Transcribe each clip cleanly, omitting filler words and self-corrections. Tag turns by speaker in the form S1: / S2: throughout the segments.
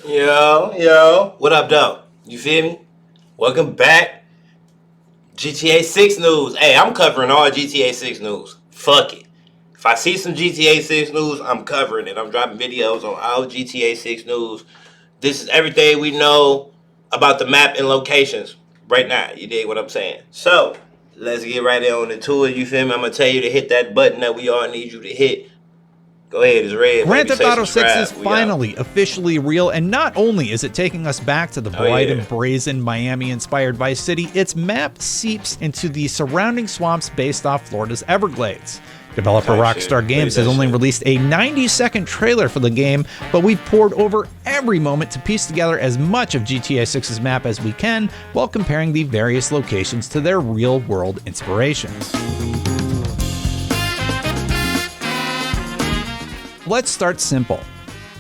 S1: Yo, what up, though? You feel me? Welcome back. GTA 6 news. Hey, I'm covering all GTA 6 news. Fuck it. If I see some GTA 6 news, I'm covering it. I'm dropping videos on all GTA 6 news. This is everything we know about the map and locations right now. You dig what I'm saying? So, let's get right on into it. You feel me? I'm going to tell you to hit that button that we all need you to hit. Go ahead, it's red,
S2: Grand
S1: baby.
S2: Theft
S1: Say
S2: Auto 6 is
S1: subscribe. We out.
S2: finally officially real, and not only is it taking us back to the bright
S1: yeah.
S2: and brazen Miami-inspired Vice City, its map seeps into the surrounding swamps based off Florida's Everglades. Developer Rockstar Games has only released a 90-second trailer for the game, but we've poured over every moment to piece together as much of GTA 6's map as we can while comparing the various locations to their real-world inspirations. Let's start simple.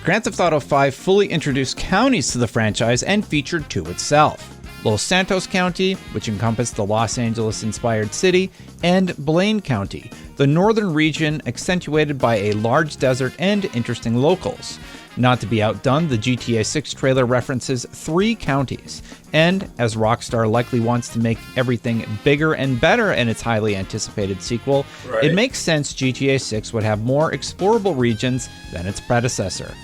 S2: Grand Theft Auto V fully introduced counties to the franchise and featured two itself. Los Santos County, which encompassed the Los Angeles-inspired city, and Blaine County, the northern region accentuated by a large desert and interesting locals. Not to be outdone, the GTA 6 trailer references 3 counties, and as Rockstar likely wants to make everything bigger and better in its highly anticipated sequel, It makes sense GTA 6 would have more explorable regions than its predecessor.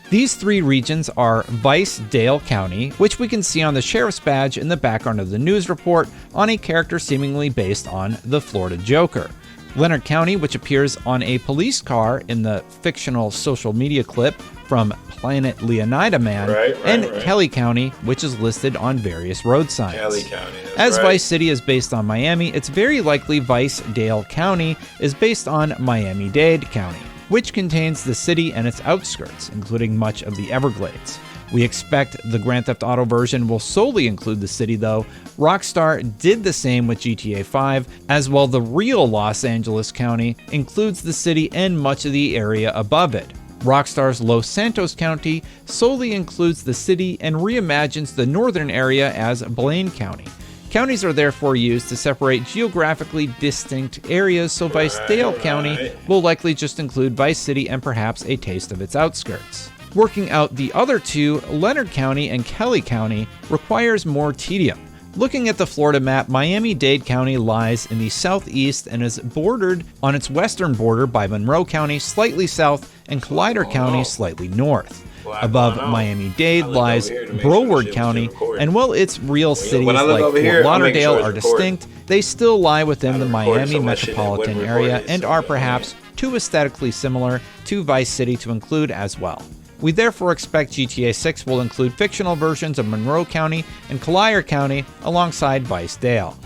S2: These 3 regions are Vice-Dale County, which we can see on the sheriff's badge in the background of the news report on a character seemingly based on the Florida Joker. Leonard County, which appears on a police car in the fictional social media clip from Planet Leonida Man, and Kelly County, which is listed on various road signs.
S1: Kelly County,
S2: As Vice City is based on Miami, it's very likely Vice-Dale County is based on Miami-Dade County, which contains the city and its outskirts, including much of the Everglades. We expect the Grand Theft Auto version will solely include the city, though. Rockstar did the same with GTA 5, as well the real Los Angeles County includes the city and much of the area above it. Rockstar's Los Santos County solely includes the city and reimagines the northern area as Blaine County. Counties are therefore used to separate geographically distinct areas, so Vice-Dale County will likely just include Vice City and perhaps a taste of its outskirts. Working out the other 2, Leonard County and Kelly County, requires more tedium. Looking at the Florida map, Miami-Dade County lies in the southeast and is bordered on its western border by Monroe County slightly south and Collider County slightly north. Above Miami-Dade lies Broward County, and while its real cities like Fort Lauderdale are distinct, they still lie within the Miami metropolitan area and are perhaps too aesthetically similar to Vice City to include as well. We therefore expect GTA 6 will include fictional versions of Monroe County and Collier County alongside Vice-Dale.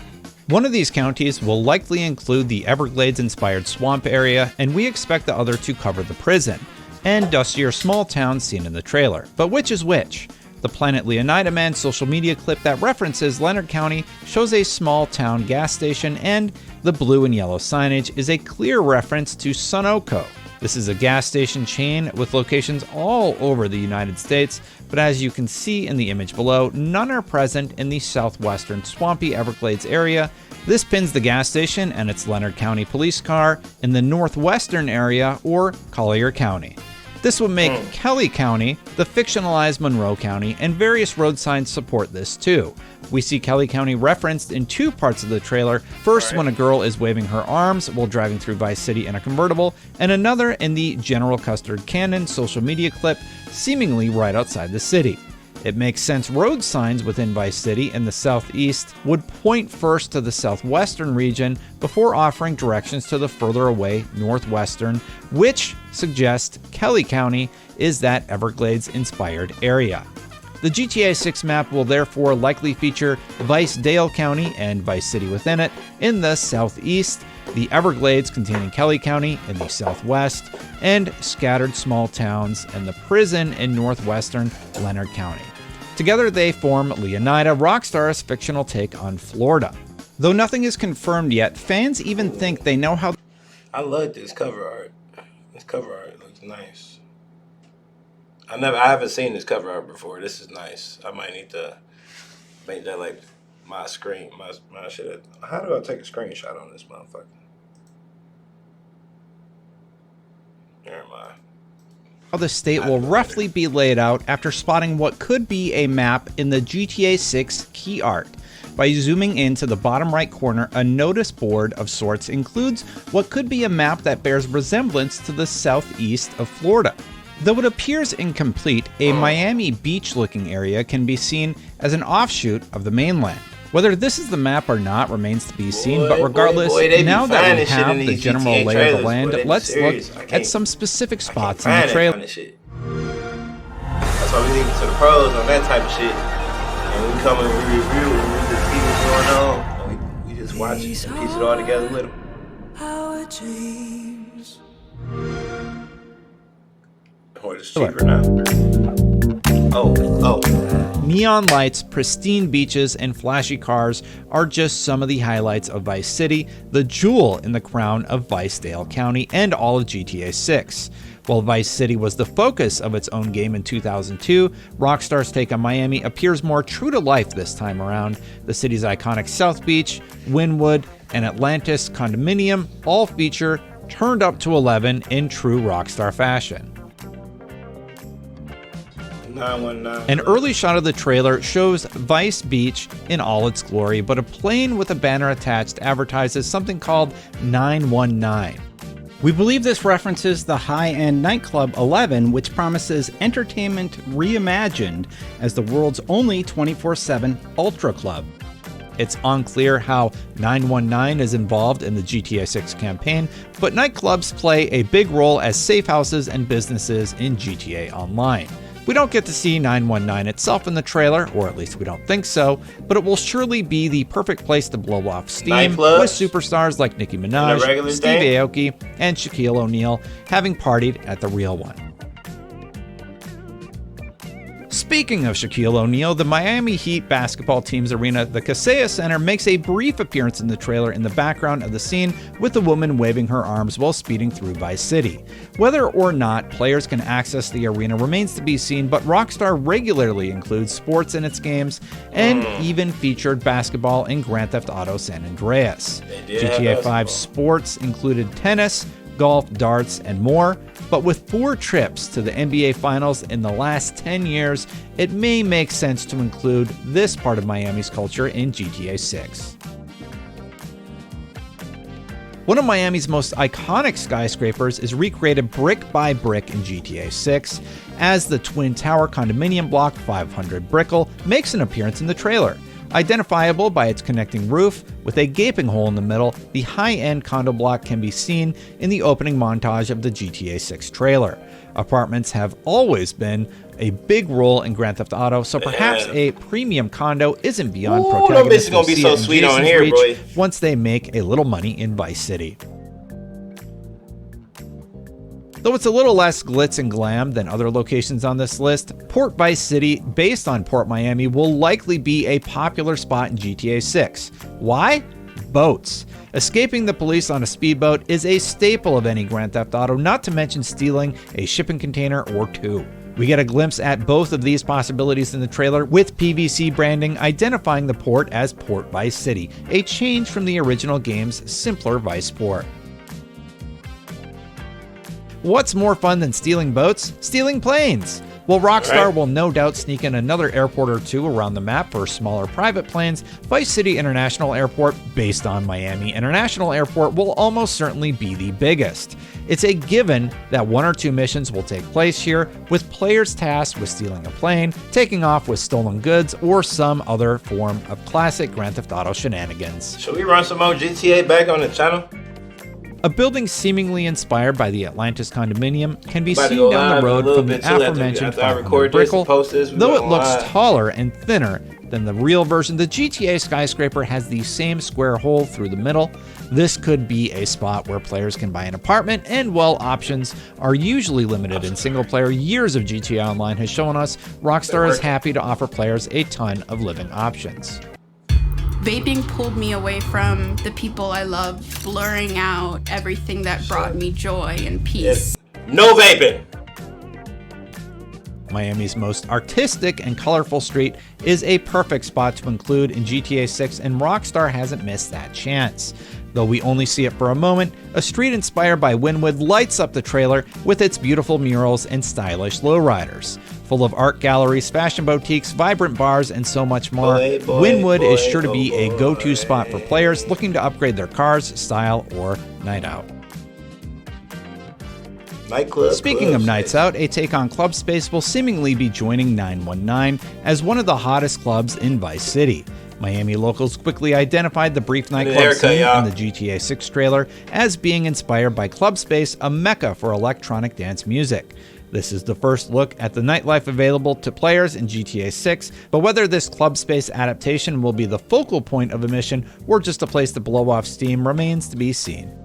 S2: One of these counties will likely include the Everglades-inspired swamp area, and we expect the other to cover the prison and dustier small towns seen in the trailer. But which is which? The Planet Leonida Man social media clip that references Leonard County shows a small town gas station, and the blue and yellow signage is a clear reference to Sunoco. This is a gas station chain with locations all over the United States, but as you can see in the image below, none are present in the southwestern swampy Everglades area. This pins the gas station and its Leonard County police car in the northwestern area, or Collier County. This would make Kelly County the fictionalized Monroe County, and various road signs support this too. We see Kelly County referenced in 2 parts of the trailer. First, when a girl is waving her arms while driving through Vice City in a convertible, and another in the General Custard Cannon social media clip, seemingly right outside the city. It makes sense road signs within Vice City in the southeast would point first to the southwestern region before offering directions to the further away northwestern, which suggests Kelly County is that Everglades-inspired area. The GTA 6 map will therefore likely feature Vice-Dale County and Vice City within it in the southeast, the Everglades containing Kelly County in the southwest, and scattered small towns and the prison in northwestern Leonard County. Together they form Leonida, Rockstar's fictional take on Florida. Though nothing is confirmed yet, fans even think they know how...
S1: I love this cover art. This cover art looks nice. I haven't seen this cover art before. This is nice. I might need to make that like my screen, my shit. How do I take a screenshot on this motherfucker? Never mind.
S2: how the state will roughly be laid out after spotting what could be a map in the GTA 6 key art. By zooming into the bottom right corner, a notice board of sorts includes what could be a map that bears resemblance to the southeast of Florida. Though it appears incomplete, a Miami Beach-looking area can be seen as an offshoot of the mainland. Whether this is the map or not remains to be seen, but regardless, now that we have the general lay of the land, let's look at some specific spots in the trailer.
S1: That's why we leave it to the pros on that type of shit. And we come and we review and we just see what's going on. And we just watch it and piece it all together with them. Or it's cheaper now. Oh.
S2: Neon lights, pristine beaches, and flashy cars are just some of the highlights of Vice City, the jewel in the crown of Vicedale County and all of GTA 6. While Vice City was the focus of its own game in 2002, Rockstar's take on Miami appears more true to life this time around. The city's iconic South Beach, Wynwood, and Atlantis condominium all feature turned up to 11 in true Rockstar fashion.
S1: 919.
S2: An early shot of the trailer shows Vice Beach in all its glory, but a plane with a banner attached advertises something called 919. We believe this references the high-end nightclub 11, which promises entertainment reimagined as the world's only 24/7 ultra club. It's unclear how 919 is involved in the GTA 6 campaign, but nightclubs play a big role as safe houses and businesses in GTA Online. We don't get to see 919 itself in the trailer, or at least we don't think so, but it will surely be the perfect place to blow off steam with superstars like Nicki Minaj, Steve Aoki, and Shaquille O'Neal having partied at the real one. Speaking of Shaquille O'Neal, the Miami Heat basketball team's arena, the Kaseya Center, makes a brief appearance in the trailer in the background of the scene with a woman waving her arms while speeding through Vice City. Whether or not players can access the arena remains to be seen, but Rockstar regularly includes sports in its games and even featured basketball in Grand Theft Auto San Andreas. GTA 5 sports included tennis, golf, darts, and more, but with 4 trips to the NBA Finals in the last 10 years, it may make sense to include this part of Miami's culture in GTA 6. One of Miami's most iconic skyscrapers is recreated brick by brick in GTA 6, as the Twin Tower condominium block 500 Brickell makes an appearance in the trailer. Identifiable by its connecting roof with a gaping hole in the middle, the high-end condo block can be seen in the opening montage of the GTA 6 trailer. Apartments have always been a big role in Grand Theft Auto, so perhaps a premium condo isn't beyond protagonists
S1: gonna be so sweet on here, boy.
S2: once they make a little money in Vice City. Though it's a little less glitz and glam than other locations on this list, Port Vice City, based on Port Miami, will likely be a popular spot in GTA 6. Why? Boats. Escaping the police on a speedboat is a staple of any Grand Theft Auto, not to mention stealing a shipping container or 2. We get a glimpse at both of these possibilities in the trailer, with PVC branding identifying the port as Port Vice City, a change from the original game's simpler Vice Port. What's more fun than stealing boats? Stealing planes! While Rockstar will no doubt sneak in another airport or 2 around the map for smaller private planes, Vice City International Airport, based on Miami International Airport, will almost certainly be the biggest. It's a given that 1 or 2 missions will take place here, with players tasked with stealing a plane, taking off with stolen goods, or some other form of classic Grand Theft Auto shenanigans.
S1: Should we run some more GTA back on the channel?
S2: A building seemingly inspired by the Atlantis condominium can be seen down the road from the aforementioned 500 Brickell, though it looks taller and thinner than the real version. The GTA skyscraper has the same square hole through the middle. This could be a spot where players can buy an apartment, and while options are usually limited in single player, years of GTA Online has shown us Rockstar is happy to offer players a ton of living options.
S3: Vaping pulled me away from the people I love, blurring out everything that brought me joy and peace.
S1: No vaping!
S2: Miami's most artistic and colorful street, is a perfect spot to include in GTA 6, and Rockstar hasn't missed that chance. Though we only see it for a moment, a street inspired by Wynwood lights up the trailer with its beautiful murals and stylish lowriders. Full of art galleries, fashion boutiques, vibrant bars, and so much more, Wynwood is sure to be a go-to spot for players looking to upgrade their cars, style, or night out.
S1: Nightclub.
S2: Speaking of nights out, a take on Club Space will seemingly be joining 919 as one of the hottest clubs in Vice City. Miami locals quickly identified the brief nightclub scene in the GTA 6 trailer as being inspired by Club Space, a mecca for electronic dance music. This is the first look at the nightlife available to players in GTA 6, but whether this Club Space adaptation will be the focal point of a mission or just a place to blow off steam remains to be seen.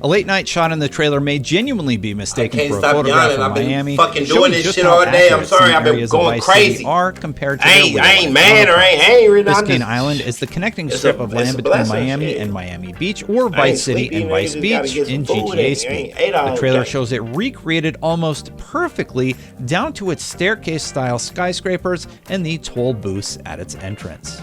S2: A late night shot in the trailer may genuinely be mistaken for a photograph of Miami.
S1: Fucking doing this shit all day. I'm sorry, I've been going crazy.
S2: Are compared to
S1: I ain't mad or I ain't
S2: Biscayne Island is the connecting strip of land between Miami and Miami Beach, or Vice City and Vice Beach in GTA speak. The trailer shows it recreated almost perfectly down to its staircase-style skyscrapers and the toll booths at its entrance.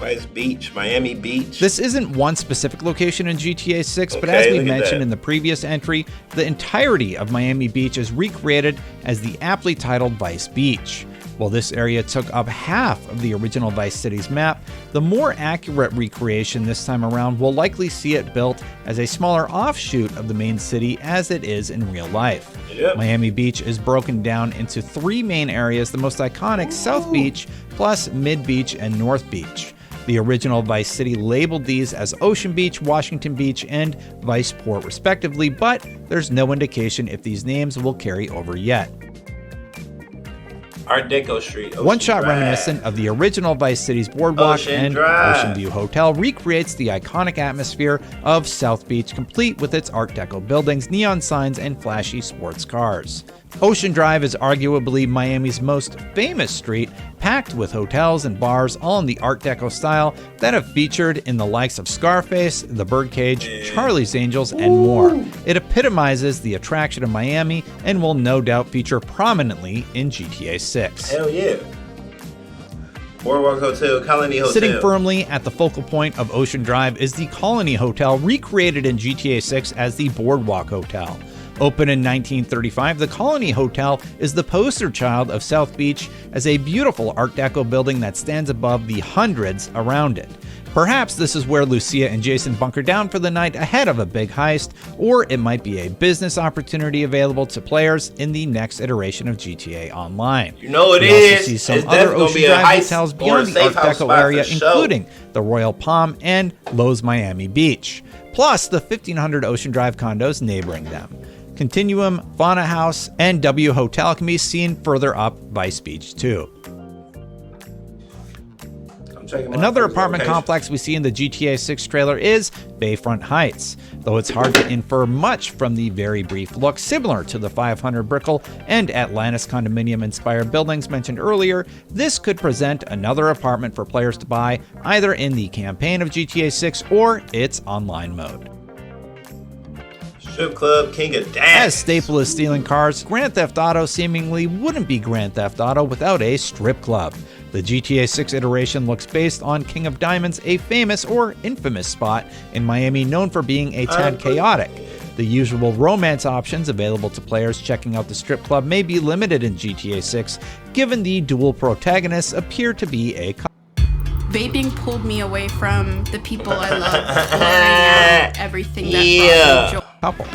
S1: Vice Beach, Miami Beach.
S2: This isn't one specific location in GTA 6, but as we mentioned in the previous entry, the entirety of Miami Beach is recreated as the aptly titled Vice Beach. While this area took up half of the original Vice City's map, the more accurate recreation this time around will likely see it built as a smaller offshoot of the main city as it is in real life.
S1: Yep.
S2: Miami Beach is broken down into three main areas, the most iconic South Beach, plus Mid Beach and North Beach. The original Vice City labeled these as Ocean Beach, Washington Beach, and Viceport respectively, but there's no indication if these names will carry over yet.
S1: Art Deco Street.
S2: One shot reminiscent of the original Vice City's boardwalk and Ocean View Hotel recreates the iconic atmosphere of South Beach, complete with its Art Deco buildings, neon signs, and flashy sports cars. Ocean Drive is arguably Miami's most famous street, packed with hotels and bars all in the Art Deco style that have featured in the likes of Scarface, The Birdcage, Charlie's Angels, and more. It epitomizes the attraction of Miami and will no doubt feature prominently in GTA 6.
S1: Hell yeah. Boardwalk Hotel, Colony Hotel.
S2: Sitting firmly at the focal point of Ocean Drive is the Colony Hotel, recreated in GTA 6 as the Boardwalk Hotel. Opened in 1935, the Colony Hotel is the poster child of South Beach as a beautiful Art Deco building that stands above the hundreds around it. Perhaps this is where Lucia and Jason bunker down for the night ahead of a big heist, or it might be a business opportunity available to players in the next iteration of GTA Online.
S1: You know it
S2: we
S1: is.
S2: also see some other Ocean Drive hotels beyond the Art Deco area, including the Royal Palm and Lowe's Miami Beach, plus the 1,500 Ocean Drive condos neighboring them. Continuum, Fauna House, and W Hotel can be seen further up Vice Beach too. Another apartment complex we see in the GTA 6 trailer is Bayfront Heights, though it's hard to infer much from the very brief look. Similar to the 500 Brickell and Atlantis condominium-inspired buildings mentioned earlier, this could present another apartment for players to buy either in the campaign of GTA 6 or its online mode.
S1: Strip Club, King of Dance.
S2: As staple as stealing cars, Grand Theft Auto seemingly wouldn't be Grand Theft Auto without a strip club. The GTA 6 iteration looks based on King of Diamonds, a famous or infamous spot in Miami known for being a tad chaotic. The usual romance options available to players checking out the strip club may be limited in GTA 6, given the dual protagonists appear to be a couple.
S3: Vaping pulled me away from the people I love, blurring out everything that brought me joy.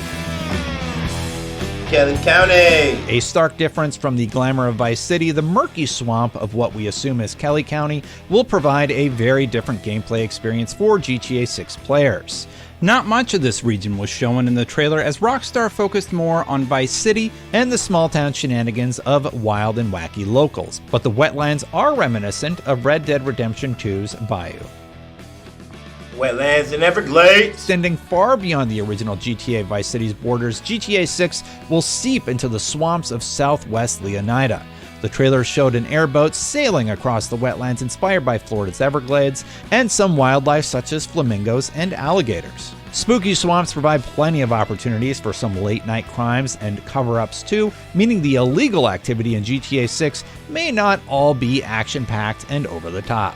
S1: Kelly County.
S2: A stark difference from the glamour of Vice City, the murky swamp of what we assume is Kelly County will provide a very different gameplay experience for GTA 6 players. Not much of this region was shown in the trailer, as Rockstar focused more on Vice City and the small town shenanigans of wild and wacky locals, but the wetlands are reminiscent of Red Dead Redemption 2's Bayou.
S1: Wetlands and Everglades.
S2: Extending far beyond the original GTA Vice City's borders, GTA 6 will seep into the swamps of southwest Leonida. The trailer showed an airboat sailing across the wetlands inspired by Florida's Everglades, and some wildlife such as flamingos and alligators. Spooky swamps provide plenty of opportunities for some late-night crimes and cover-ups too, meaning the illegal activity in GTA 6 may not all be action-packed and over-the-top.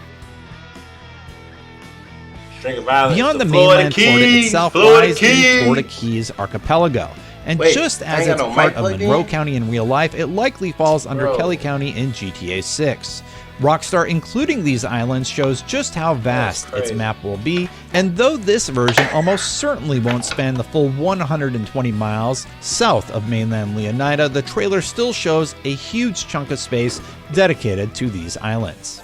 S2: Beyond the mainland, Florida itself lies the Florida Keys archipelago. And just as it's part of Monroe County in real life, it likely falls under Kelly County in GTA 6. Rockstar including these islands shows just how vast its map will be, and though this version almost certainly won't span the full 120 miles south of mainland Leonida, the trailer still shows a huge chunk of space dedicated to these islands.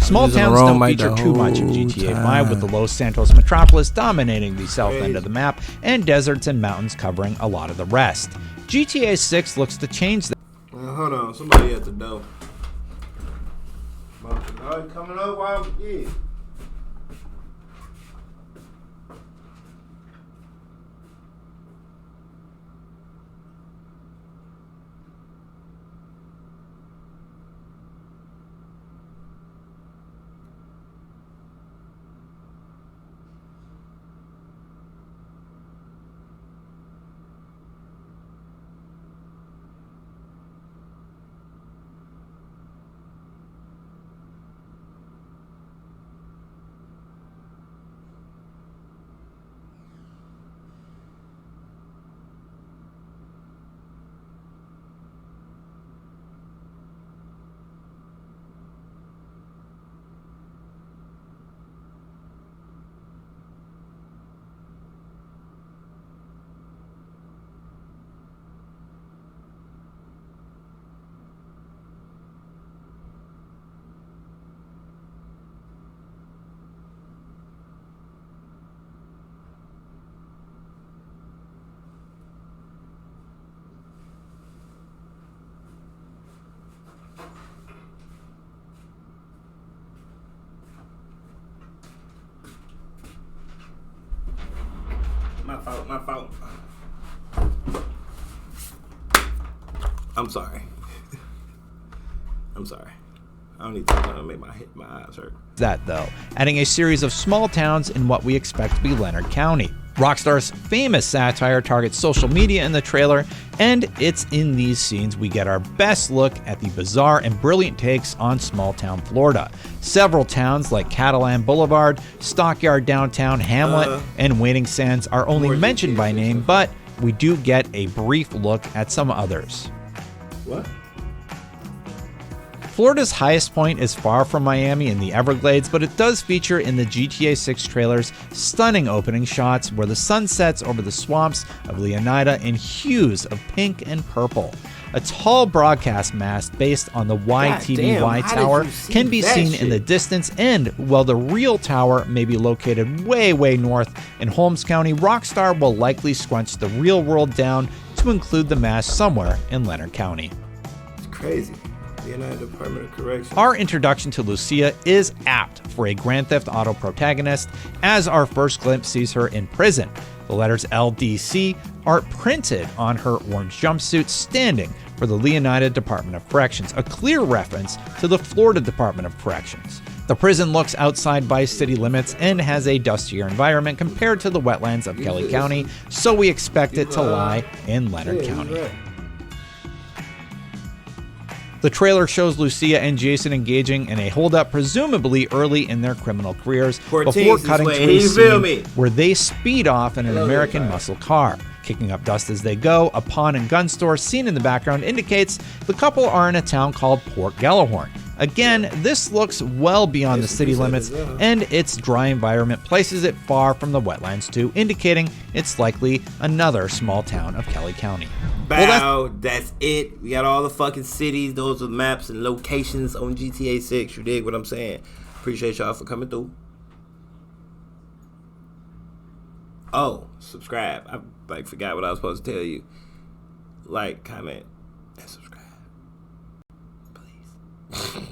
S2: Small towns don't feature too much in GTA 5, with the Los Santos metropolis dominating the south end of the map, and deserts and mountains covering a lot of the rest. GTA 6 looks to change that.
S1: Hold on, somebody at the door. Coming up while yeah. My fault. I'm sorry. I don't need to make my eyes hurt.
S2: That though, adding a series of small towns in what we expect to be Leonard County. Rockstar's famous satire targets social media in the trailer, and it's in these scenes we get our best look at the bizarre and brilliant takes on small-town Florida. Several towns like Catalan Boulevard, Stockyard Downtown, Hamlet, and Waiting Sands are only mentioned by name, but we do get a brief look at some others.
S1: What?
S2: Florida's highest point is far from Miami in the Everglades, but it does feature in the GTA 6 trailer's stunning opening shots where the sun sets over the swamps of Leonida in hues of pink and purple. A tall broadcast mast based on the YTVY tower can be seen in the distance, and while the real tower may be located way north in Holmes County, Rockstar will likely scrunch the real world down to include the mast somewhere in Leonard County.
S1: It's crazy. Leonida Department of Corrections.
S2: Our introduction to Lucia is apt for a Grand Theft Auto protagonist, as our first glimpse sees her in prison. The letters LDC are printed on her orange jumpsuit, standing for the Leonida Department of Corrections, a clear reference to the Florida Department of Corrections. The prison looks outside Vice City limits and has a dustier environment compared to the wetlands of Kelly County, so we expect it to lie in Leonard County. The trailer shows Lucia and Jason engaging in a holdup, presumably early in their criminal careers, before cutting to a scene where they speed off in an American muscle car. Kicking up dust as they go, a pawn and gun store seen in the background indicates the couple are in a town called Port Gallahorn. Again, this looks well beyond the city limits, and its dry environment places it far from the wetlands too, indicating it's likely another small town of Kelly County.
S1: Bow, that's it. We got all the fucking cities. Those are maps and locations on GTA 6. You dig what I'm saying? Appreciate y'all for coming through. Oh, subscribe. I forgot what I was supposed to tell you. Like, comment, and subscribe. Please.